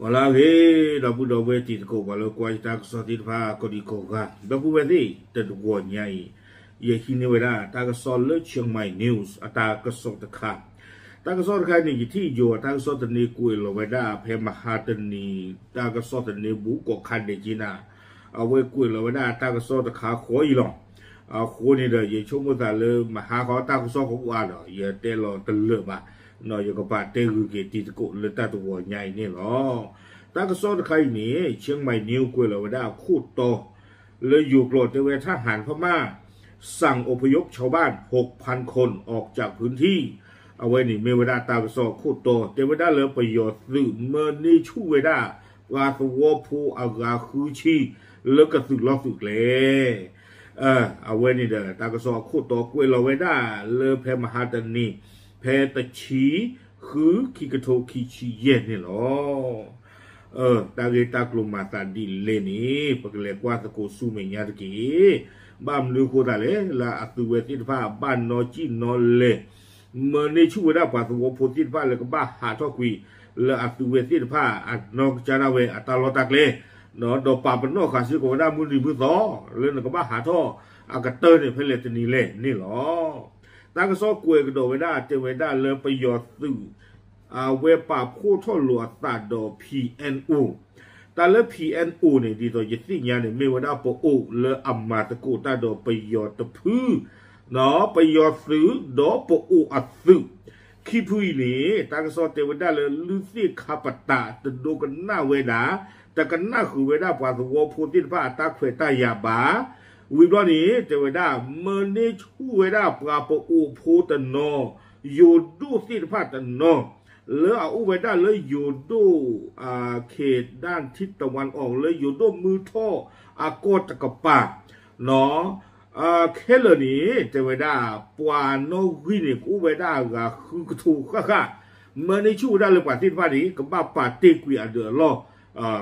Wala ge da bu do we ti ko ba lo kwa ta so ti pha ko di ko ga da bu we ti te wo nyai ye hi ne we da ta ka so le Chiang Mai news ata ka so ta kha ta ka so ta kha ni ti yo ta ka so ta ni ku lo we da phe ma ha ta ni ta ka so ta ni bu ko khan de ji na a we ku lo we da ta ka so ta kha kho yi lo a kho ni de ye chu mo ta le ma ha ko ta ka so ko wa lo ye te lo te le ba nó giờ có bạn tê gửi cái tin cụ lên ta tụ vào nhảy nè lo ta có số được hay nè Chiang Mai News quê là đã khu toเลยอยู่โกรธในเวทหารพม่าสั่งอพยพชาวบ้าน 6,000 คนออกจากพื้นที่เอาไว้นี่เมวดาตาสอคู่โตเทวดาเลยประโยชน์สื่อเมื่อนี่ชูเวดาวาสวภูอากาคือชีแล้วก็สึกล็อกสึกเลยเอาไว้นี่เด้อตาก็สอคู่โตกวยเราเวดาเลยแพมหาตันนี่แพตะชีคือคิกโทคิชีเย็นนี่หรอตาเกตากลมมาตาดิเลนี่ปกเลกว่าตะโกสูเมียตะกี้บ้ามลือโคตาเลละอัตุเวติฟ้าบ้านนอจีนอเลเมื่อในช่วงเวลาปัสสาวะโพธิฟ้าแล้วก็บ้าหาทอกุยละอัตุเวติฟ้าอันอกจานาเวอัตาลอตักเลเนาะดอกป่าเป็นนอกขาซิโกได้มือดีมือต่อเลยแล้วก็บ้าหาทออากาเตอร์เนี่ยเพลตนี่เลนี่หรอตากระซอกวยกระโดดไว้ได้เจอไว้ได้เลยประโยชน์สื่อเวป่าโคท่อหลวงตาดอ PNU แต่เลย PNU เนี่ยดีต่อยึดสิ่งอย่างเนี่ยไม่ว่าได้ปอุเลยอัมมาตะกูตาดอประโยชน์ตะพื้นเนาะประโยชน์สื่อดอปอุอัดสื่อขี้พื้นนี่ตากระซอเจอไว้ได้เลยลุซี่คาปตาตะโดกันหน้าเวดาแต่กันหน้าคือเวดาปัสสาวะพูดว่าตาเขวตายาบาวิบลนี้เจอเวดาเมื่อนี้ชูเวดาปราปอุพูตโนอยู่ดูสิพาตโนเลยเอาเวดาเลยอยู่ดูเขตด้านทิศตะวันออกเลยอยู่ดูมือท่อโกตะกปาเนาะเคลนี้เจอเวดาปวานโนวินิกูเวดาคือถูกค่ะเมื่อนี้ชูได้เลยป่าที่พาดีก็บ้าป่าเตกุยอเดือล้อ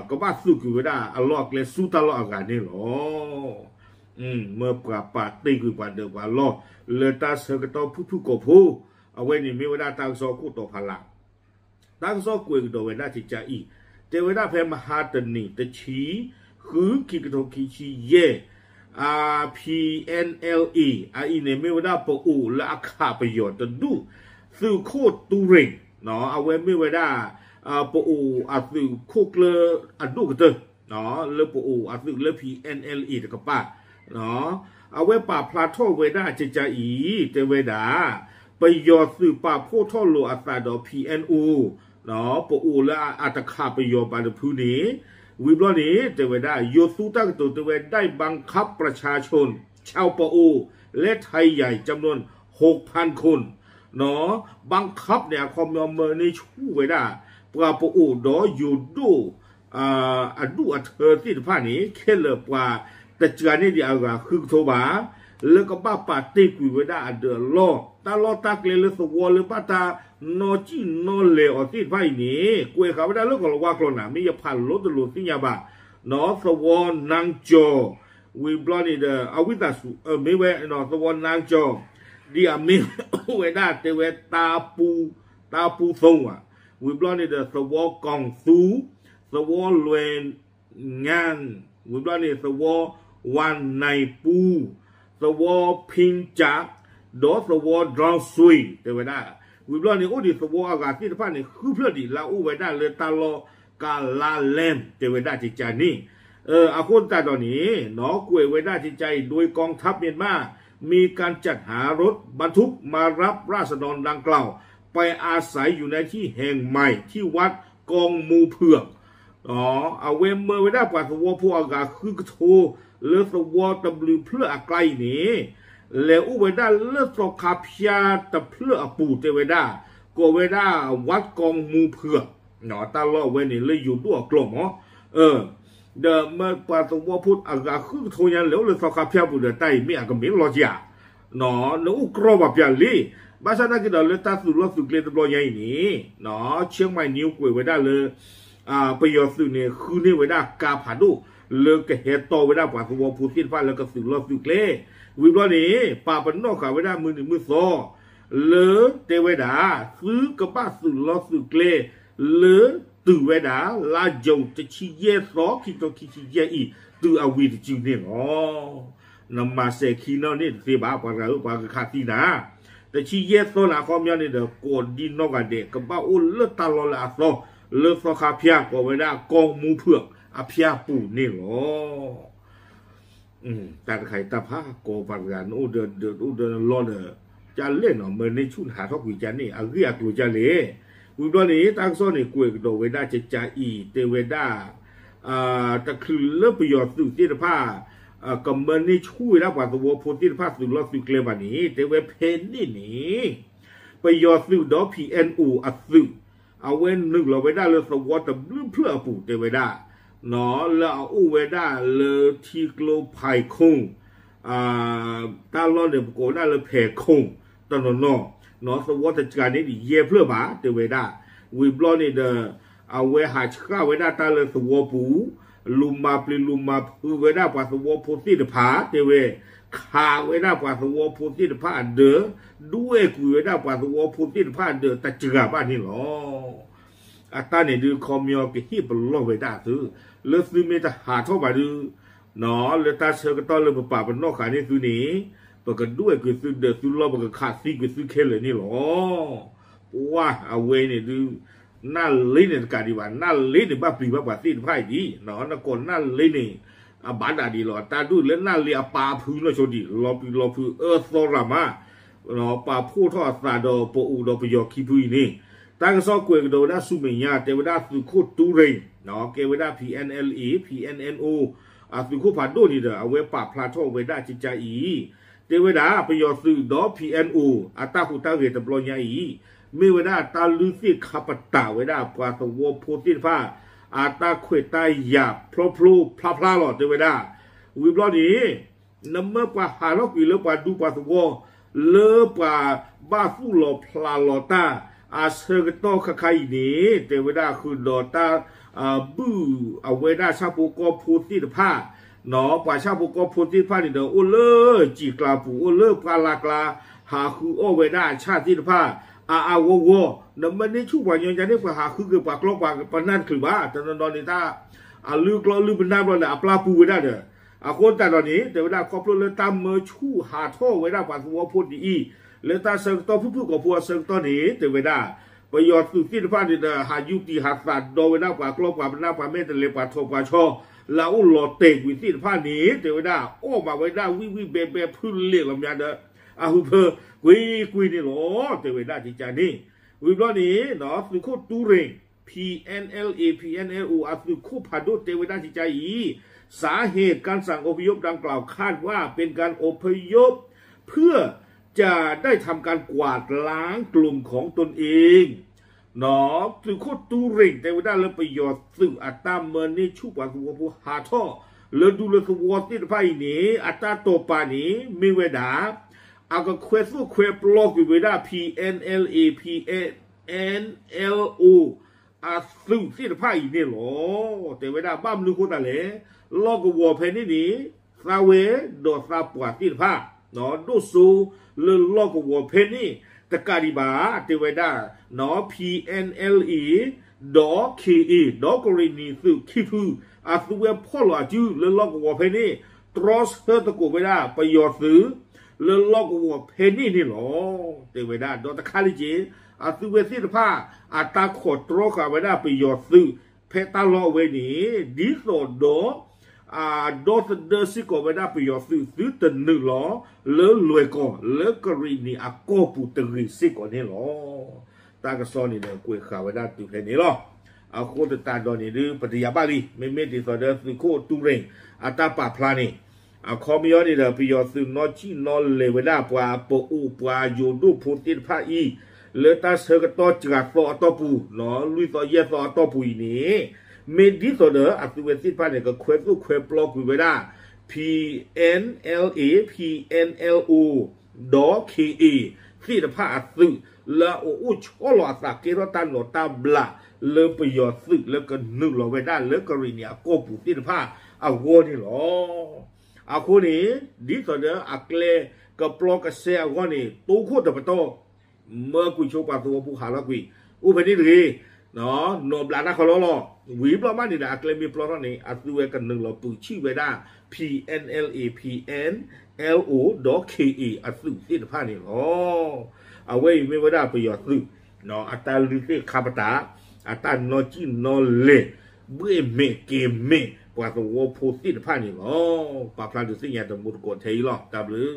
ก็บ้าสู้กุยเวดาอลอกเลยสู้ตลอดอากาศนี่หรอเมื่อปราบปาตีกุยปาเดือว่าล้อเลยตาเสกต่อผู้กบผู้เอาไว้นี่มีเวลาตาสอคู่ต่อพลังตาสอกุยต่อเวลาจิจาอีแต่เวลาเพมหาตนี่ตะชีคือคิกโตคิชีเยPNLE อีเนี่ยมีเวลาปอูและอาคาประโยชน์จะดูสื่อโคตรตูเริงเนาะเอาไว้มีเวลาปอูสื่อโคกเลอดูกันเถอะเนาะเลปอูสื่อเล PNLE ตะกับป้าเนาะเอาไว้ป่าพลาโทเวดาจิจาอีเตเวดาประโยชน์สื่อป่าโพท่อโลอัตราดอ PNU เนาะปอูและอัตคาประโยชน์ปาดพื้นนี้วิบล้อนี้เตเวดาโยสุตักตัวเตเวดได้บังคับประชาชนชาวปอูและไทยใหญ่จำนวน 6,000 คนเนาะบังคับเนี่ยคอมเมอร์ในชูเวดาปราปอูดออยู่ดูดูอัตเธอที่ผ่านนี้แค่เลิกว่าแต่เจอนี่เดียวกันคือโทบาแล้วก็บ้าปาตีกุยเวดาเดือดล้อตาล้อตาเกลือสวอหรือป้าตานอจีนอเลอที่ไฟนี้กุยเขาไม่ได้เลิกกับว่าคนน่ะไม่ยาพันรถตลุสิญญาบะนอสวอนางโจวิบลอนี่เดออาวิตาสุไม่เวนอสวอนางโจดีอามิเวดาเตเวตาปูทรงอ่ะวิบลอนี่เดอสวอกองซูสวอลเวนงานวิบลอนี่สวอวันในปูสวอพิงจักดอสวอดราวซุยเตเวดาวิบลอนี่โอดีสวออากาศที่ผ่านนี่คือเพื่อดีลาอูเวดาเลยตาโลกาลาเลมเตเวดาจิจานี่อาคนตาตอนนี้หนอกวยเวดาจิใจโดยกองทัพเมียนมามีการจัดหารถบรรทุกมารับราษฎรดังกล่าวไปอาศัยอยู่ในที่แห่งใหม่ที่วัดกองมูเผือกเอาเวมเมอร์เวดาปัสสาวะพวกอากาศคือโทเลือสวอตบลือเพื่อไกลนี้แล้วอุเวดาเลือสคาพยาตะเพื่อปูเตเวดาโกเวดาวัดกองมูเผือกตาล้อเวนี่เลยอยู่ด้วยกลมเดิมเมื่อปัสสาวะพูดอากาศคือโทยันแล้วเลยสคาพยาปูเดใต้ไม่อาจจะมีลอจิอานูกรอบแบบอย่างนี้ภาษาตะกี้เราเลยตัดสุดสุดเลยตัวใหญ่นี้เชียงใหม่นิ้วกวยเวดาเลยประโยชน์สื่อเนี่ยคือนี่เวดากาผาดูเลิกเหตุต่อเวดาปัสสาวะพูดสิ้นฟ้าแล้วก็สื่อลอสุดเลยวิบล้อนี้ป่าปนนอกขาเวดามือหนึ่งมือสอเลือเตเวดาซื้อกระบ้าสื่อลอสุดเลยเลือ từ về đã là dầu cho chi ye đó khi cho chi ye y từ ở vị chịu nè nằm mà sẽ khi nó nè thì bà cái khát đi nàแต่ชีเยสโซนาคอมยันนี่เด้อกดดินนอกกันเด็กกับบ้าอุลตาลอลาโซเลือดคาเพียก็ไม่ได้กองมูเผือกอาเพียปูนี่หรอแต่ใครตาผ้าโกปันกันอุเดินรอเด้อจะเล่นเนาะเหมือนในชุนหาทอกวิจารนี่อาเรียกตัวจะเล่วิบลนี้ตั้งโซนี่กวยกระโดดเวด้าจะจ่าอีเตเวด้าแต่คือเลิกประโยชน์สุดที่ผ้าก็มันนี่ช่วยแล้วกว่าตัวโพธิภาพสุดลอสุดเลวันนี้แต่เว็บเพนนี่ไปยอดสุดดอกพีเอ็นอูอัดสุดเอาเว้นหนึ่งเราไว้ได้เลยสวอตแต่เพื่อปู่แต่ไว้ได้เนาะแล้วเอาอูไว้ได้เลยทีโกลไพคงตาลอนเดี๋ยวโกได้เลยแผ่คงตอนนั้นเนาะสวอตจัดการนี้ดีเย่เพื่อมาแต่ไว้ได้วิบลอนี่เด้อเอาไว้หาข้าวไว้ได้ตาเลยสวอปู่ลุมมาปลิลุมมาคือเวด้าปัสสาวะโพธิผาเตเวขาเวด้าปัสสาวะโพธิผาเด้อด้วยกุยเวด้าปัสสาวะโพธิผาเด้อแต่เจือบ้านนี่หรออาตาเนี่ยดูคอมยอกี่ปลอกเวด้าซื้อเลือดซื้อไม่จะหาเท่าไหร่ดูเนาะเลือดตาเชื่อก็ต้องเลือดป่าเป็นนอกขานี่ซื้อนี้ปกติด้วยกุยซื้อเด้อซื้อรอบปกติขาดซีกุยซื้อเคเลยนี่หรอว้าเอาเวเนี่ยดูน่าเล่นในการดีว่าน่าเล่นในบ้าปีบ้าสิ้นไพ่ดีเนาะนักคนน่าเล่นในบ้านดีหรอตาดูเล่นน่าเลี้ยปลาพื้นเราชดีรอพื้นโซรามาเนาะปลาผู้ทอดซาโดปูอูโดปยอคีพื้นนี่ตั้งซอกกวยกระโดดได้สุเมียเทวดาสุขุตูเรงเนาะเกวดา PNLE PNNO สุขุผ่านดูนี่เด้อเอาไว้ปราบพลาโตเวดาจิจาอีเทวดาปยอสุดอ PNO อัตตาหุตาเวตปลอยาอีไม่เวลาตาลุสิขับตาเวลาปลาสวอโพธิผ้าอาตาเขวตาหยาบพลาหลอดเวลาวิบล้อนี้น้ำเมื่อปลาหาล็อกอีเลือปลาดูปลาสวอเลือปลาบ้าฟูหลอพลาหลอตาอาเซกโตขคายนี้เวลาคือดอตาบูเอาเวลาชาบุกโพธิผ้าหนอปลาชาบุกโพธิผ้านี่เด้อโอเล่จีกลาปูโอเล่ปลาลากลาหาคือโอเวลาชาติผ้าวนั่นมันนี่ช่วยยังจะได้ไปหาคือปากลอกปากปนันคือบ้าแต่ตอนนี้ถ้าลือกลือเป็นน้ำเราเนี่ยปลาปูไว้ได้เด้อคนแต่ตอนนี้แต่เวลาครอบครัวเลยตามมือชู่หาท่อไว้ได้ปากหัวพูดดีเลยตาเซิงต่อผู้กับผัวเซิงตอนนี้แต่เวลาประโยชน์สุดที่ฟ้าเนี่ยหายุติหาศาสตร์โดยเวลาปากลอกปากเป็นน้ำปากเม็ดทะเลปากทอปากช่อแล้วหลอดเตะวิธีฟ้านี้แต่เวลาโอ้มาไว้ได้วิเบพื้นเลี้ยงลำยาเด้อฮือเพอกุยนี่หรอแต่เวลาที่จะนี่วิบล้อนี้เนาะสุโขตูเรง PNLA PNLO สุโขพาโดเตเวลาที่จะอีสาเหตุการสั่งอพยพดังกล่าวคาดว่าเป็นการอพยพเพื่อจะได้ทำการกวาดล้างกลุ่มของตนเองเนาะสุโขตูเรงแต่เวลาเลยประโยชน์ซึ่งอัตตาเมินนี่ชุบว่าตัวผู้หาท่อเลยดูเลยสวอติดไพ่นี้อัตตาโตปานี้มีเวลาอาก็เควสเควปลอกอยู่เวลา PNLA PNLO ซึ่งที่ไพ่เนี่ยหรอแต่เวลาบ้ามนึกคนอะไรลอกวัวเพนนี่ซาเวโดซาปวดที่ไพ่เนาะดูสูเลือลอกวัวเพนนี่แต่การิบาแต่เวลาเนาะ PNLE ดอ KE ดอกรีนีซึ่งคิดคือสุเวพ่อหล่อจื้อเลือลอกวัวเพนนี่ทรอสเฮตะกูเวลาประโยชน์ซื้อเลือลอกวัวเพนนี่หรอแต่เวลาโดนตะคาลิเจสุเวสิทธาตาขดโตรกับเวลาประโยชน์ซื้อเพตาลอเวนี้ดิโซโดโดสเดอร์ซิโกเวลาประโยชน์ซื้อตันหนึ่งหรอเลือรวยก่อนเลือกรีนีโกปุตริซิก่อนนี่หรอตากระซอนี่เนี่ยกุยข่าวเวลาตุเพนี่หรอโคตรตาดอนี่หรือปฏิยาบาลีไม่ติดต่อเดอร์ซิโคตุเรงตาปาพลานี่คอมยอนี่เด้อประโยชน์ซึ่งนอชีนอเลเวลาปวาปูปวาโยดูพูติพาอีเลือตาเสกต่อจักต่อต่อปูเนาะลุยต่อเยต่อต่อปูนี่เมดิโซเดอร์สุเวสิพาเนี่ยก็เควปลอกอยู่เวลา PNLA PNLO ดอ KE ที่ตะพาซึ่งแล้วโอ้ชอลอสักเกรตันโลตาบลาเลือประโยชน์ซึ่งแล้วก็นึกเราไว้ได้เลือกรีเนี่ยโกปูที่ตะพาโวนี่หรอคนนี้ดิสเดอร์เกลกับปลอกเสียวันนี้ตู้คู่แต่ประตูเมื่อกุยโชว์ปาตัวผู้หาละกุยอุปนิรี เนาะโนบลานาคอลอวีบลอมานี่นะอักเลมีปลอรนี่อัตเวกันหนึ่งเราปูชีเวดา PNLAPNLO ดอ KE อัตสุสิทธิภานี่อ๋อเอาไว้ไม่ว่าได้ประโยชน์สึเนาะอัตาลิเตคาปตาอัตานอจินอเลเบื่อเมเกเมกว่าตัวโพสิทธิภานี่อ๋อปาพลาดุสิญาตมุดโกเทยหรอตามหรือ